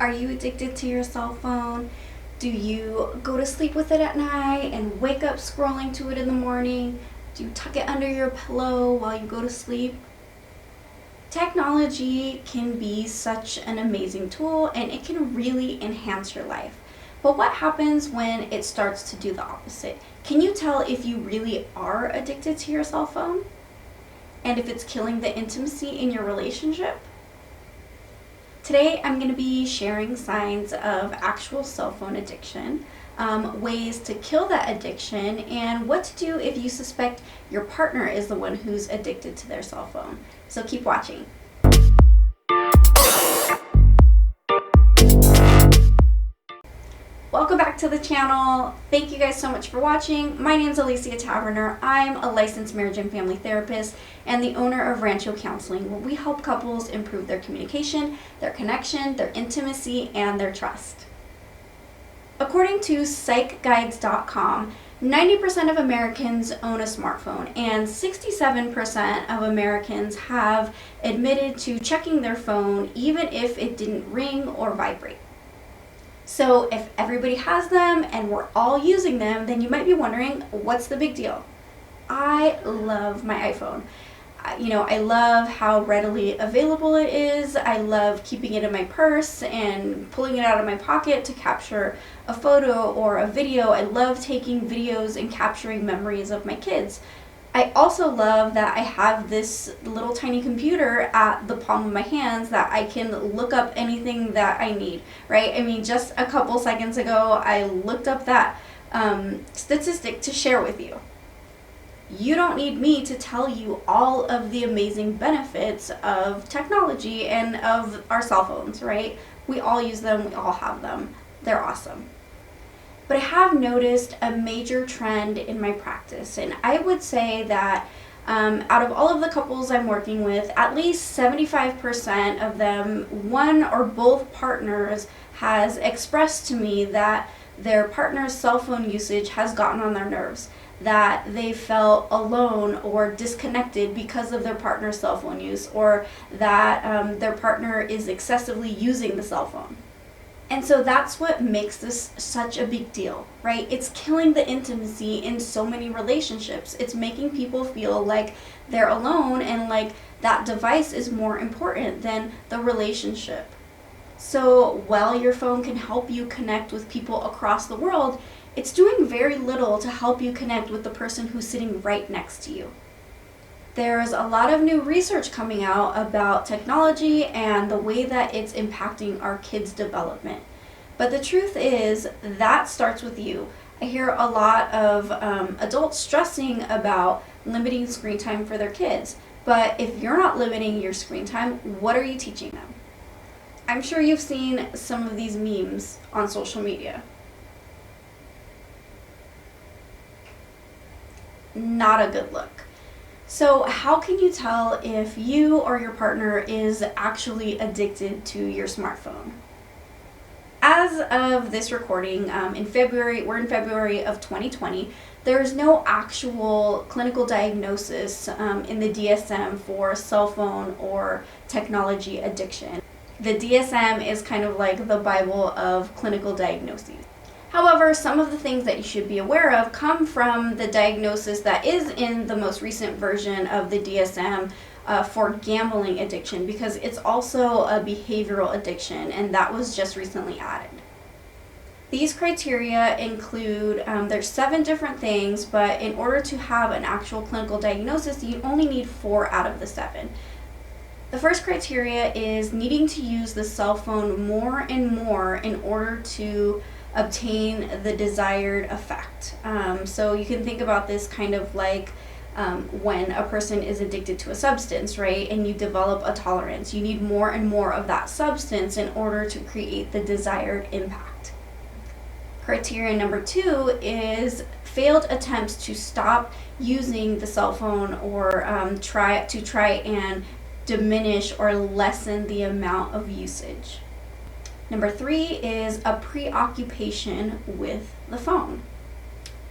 Are you addicted to your cell phone? Do you go to sleep with it at night and wake up scrolling to it in the morning? Do you tuck it under your pillow while you go to sleep? Technology can be such an amazing tool and it can really enhance your life. But what happens when it starts to do the opposite? Can you tell if you really are addicted to your cell phone? And if it's killing the intimacy in your relationship? Today I'm going to be sharing signs of actual cell phone addiction, ways to kill that addiction, and what to do if you suspect your partner is the one who's addicted to their cell phone. So keep watching. Welcome back to the channel. Thank you guys so much for watching. My name is Alicia Taverner. I'm a licensed marriage and family therapist and the owner of Rancho Counseling, where we help couples improve their communication, their connection, their intimacy, and their trust. According to psychguides.com, 90% of Americans own a smartphone, and 67% of Americans have admitted to checking their phone even if it didn't ring or vibrate. So if everybody has them and we're all using them, then you might be wondering, what's the big deal? I love my iPhone. I love how readily available it is. I love keeping it in my purse and pulling it out of my pocket to capture a photo or a video. I love taking videos and capturing memories of my kids. I also love that I have this little tiny computer at the palm of my hands that I can look up anything that I need, right? I mean, just a couple seconds ago, I looked up that statistic to share with you. You don't need me to tell you all of the amazing benefits of technology and of our cell phones, right? We all use them, we all have them. They're awesome. But I have noticed a major trend in my practice, and I would say that out of all of the couples I'm working with, at least 75% of them, one or both partners has expressed to me that their partner's cell phone usage has gotten on their nerves, that they felt alone or disconnected because of their partner's cell phone use, or that their partner is excessively using the cell phone. And so that's what makes this such a big deal, right? It's killing the intimacy in so many relationships. It's making people feel like they're alone and like that device is more important than the relationship. So while your phone can help you connect with people across the world, it's doing very little to help you connect with the person who's sitting right next to you. There's a lot of new research coming out about technology and the way that it's impacting our kids' development. But the truth is, that starts with you. I hear a lot of adults stressing about limiting screen time for their kids. But if you're not limiting your screen time, what are you teaching them? I'm sure you've seen some of these memes on social media. Not a good look. So how can you tell if you or your partner is actually addicted to your smartphone? As of this recording, we're in February of 2020, there's no actual clinical diagnosis in the DSM for cell phone or technology addiction. The DSM is kind of like the Bible of clinical diagnoses. However, some of the things that you should be aware of come from the diagnosis that is in the most recent version of the DSM for gambling addiction, because it's also a behavioral addiction, and that was just recently added. These criteria include, there's 7 different things, but in order to have an actual clinical diagnosis, you only need 4 out of the 7. The first criteria is needing to use the cell phone more and more in order to obtain the desired effect. So you can think about this kind of like when a person is addicted to a substance, right? And you develop a tolerance. You need more and more of that substance in order to create the desired impact. Criteria number 2 is failed attempts to stop using the cell phone or try and diminish or lessen the amount of usage. Number 3 is a preoccupation with the phone.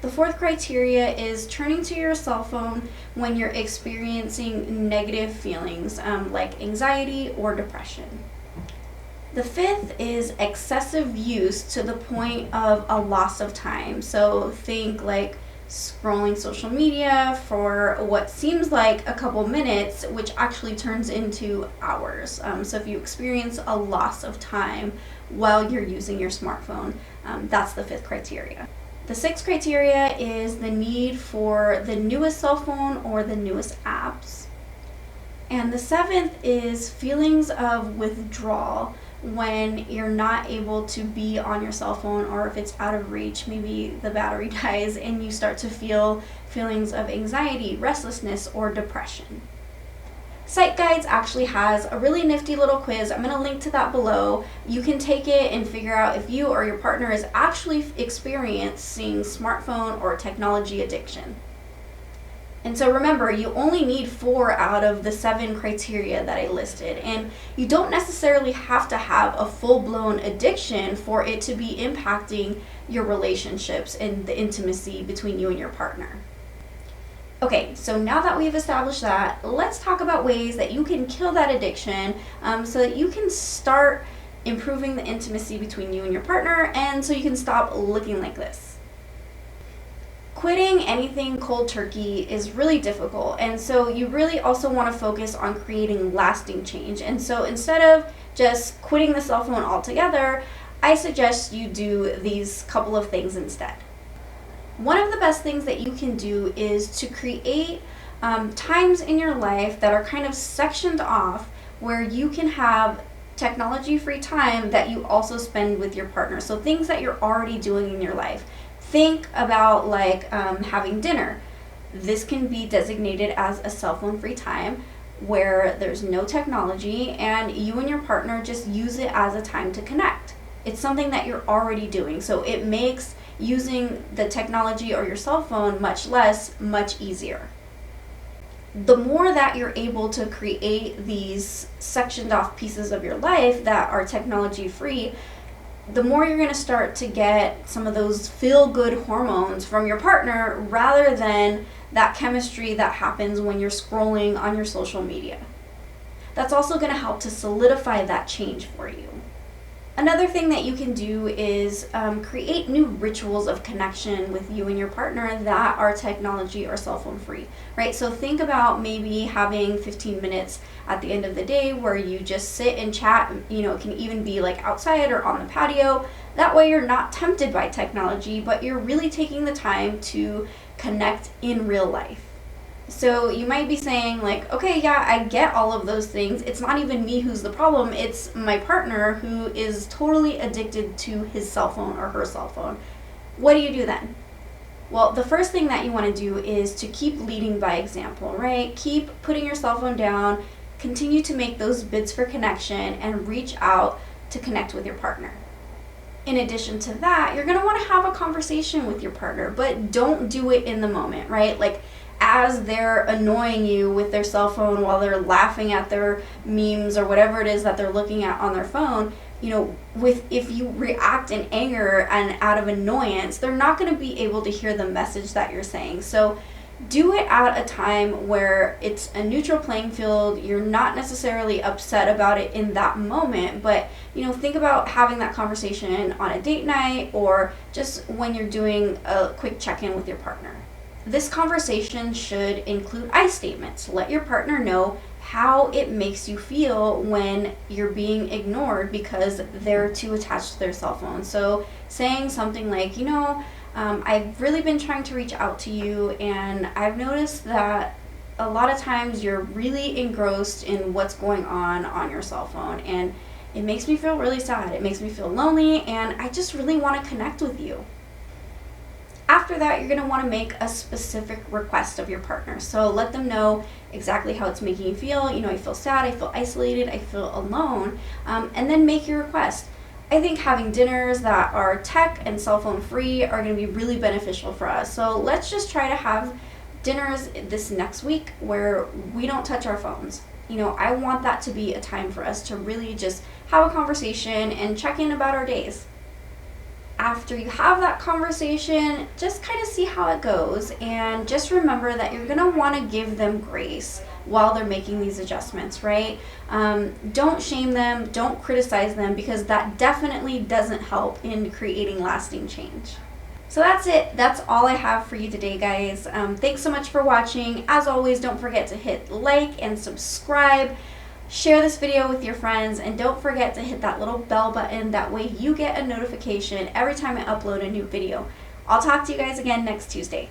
The fourth criteria is turning to your cell phone when you're experiencing negative feelings like anxiety or depression. The fifth is excessive use to the point of a loss of time. So think like scrolling social media for what seems like a couple minutes, which actually turns into hours. So if you experience a loss of time while you're using your smartphone, that's the fifth criteria. The sixth criteria is the need for the newest cell phone or the newest apps. And the seventh is feelings of withdrawal when you're not able to be on your cell phone, or if it's out of reach, maybe the battery dies and you start to feel feelings of anxiety, restlessness, or depression. Sight Guides actually has a really nifty little quiz. I'm going to link to that below. You can take it and figure out if you or your partner is actually experiencing smartphone or technology addiction. And so remember, you only need 4 out of the 7 criteria that I listed. And you don't necessarily have to have a full-blown addiction for it to be impacting your relationships and the intimacy between you and your partner. Okay, so now that we've established that, let's talk about ways that you can kill that addiction so that you can start improving the intimacy between you and your partner, and so you can stop looking like this. Quitting anything cold turkey is really difficult, and so you really also want to focus on creating lasting change. And so instead of just quitting the cell phone altogether, I suggest you do these couple of things instead. One of the best things that you can do is to create times in your life that are kind of sectioned off where you can have technology-free time that you also spend with your partner. So things that you're already doing in your life. Think about like having dinner. This can be designated as a cell phone free time where there's no technology and you and your partner just use it as a time to connect. It's something that you're already doing, so it makes using the technology or your cell phone much easier. The more that you're able to create these sectioned off pieces of your life that are technology free, the more you're going to start to get some of those feel-good hormones from your partner rather than that chemistry that happens when you're scrolling on your social media. That's also going to help to solidify that change for you. Another thing that you can do is create new rituals of connection with you and your partner that are technology or cell phone free, right? So think about maybe having 15 minutes at the end of the day where you just sit and chat. You know, it can even be like outside or on the patio. That way you're not tempted by technology, but you're really taking the time to connect in real life. So you might be saying like, okay, yeah, I get all of those things. It's not even me who's the problem. It's my partner who is totally addicted to his cell phone or her cell phone. What do you do then? Well, the first thing that you want to do is to keep leading by example, right? Keep putting your cell phone down, continue to make those bids for connection, and reach out to connect with your partner. In addition to that, you're going to want to have a conversation with your partner, but don't do it in the moment, right? Like, as they're annoying you with their cell phone while they're laughing at their memes or whatever it is that they're looking at on their phone, you know, if you react in anger and out of annoyance, they're not going to be able to hear the message that you're saying. So do it at a time where it's a neutral playing field. You're not necessarily upset about it in that moment, but you know, think about having that conversation on a date night or just when you're doing a quick check-in with your partner. This conversation should include I statements. Let your partner know how it makes you feel when you're being ignored because they're too attached to their cell phone. So saying something like, you know, I've really been trying to reach out to you, and I've noticed that a lot of times you're really engrossed in what's going on your cell phone, and it makes me feel really sad. It makes me feel lonely, and I just really want to connect with you. After that, you're going to want to make a specific request of your partner. So let them know exactly how it's making you feel. You know, I feel sad, I feel isolated, I feel alone, and then make your request. I think having dinners that are tech and cell phone free are going to be really beneficial for us. So let's just try to have dinners this next week where we don't touch our phones. You know, I want that to be a time for us to really just have a conversation and check in about our days. After you have that conversation, just kind of see how it goes, and just remember that you're going to want to give them grace while they're making these adjustments, right? Don't shame them, don't criticize them, because that definitely doesn't help in creating lasting change. So that's it. That's all I have for you today, guys. Thanks so much for watching. As always, don't forget to hit like and subscribe. Share this video with your friends, and don't forget to hit that little bell button. That way you get a notification every time I upload a new video. I'll talk to you guys again next Tuesday.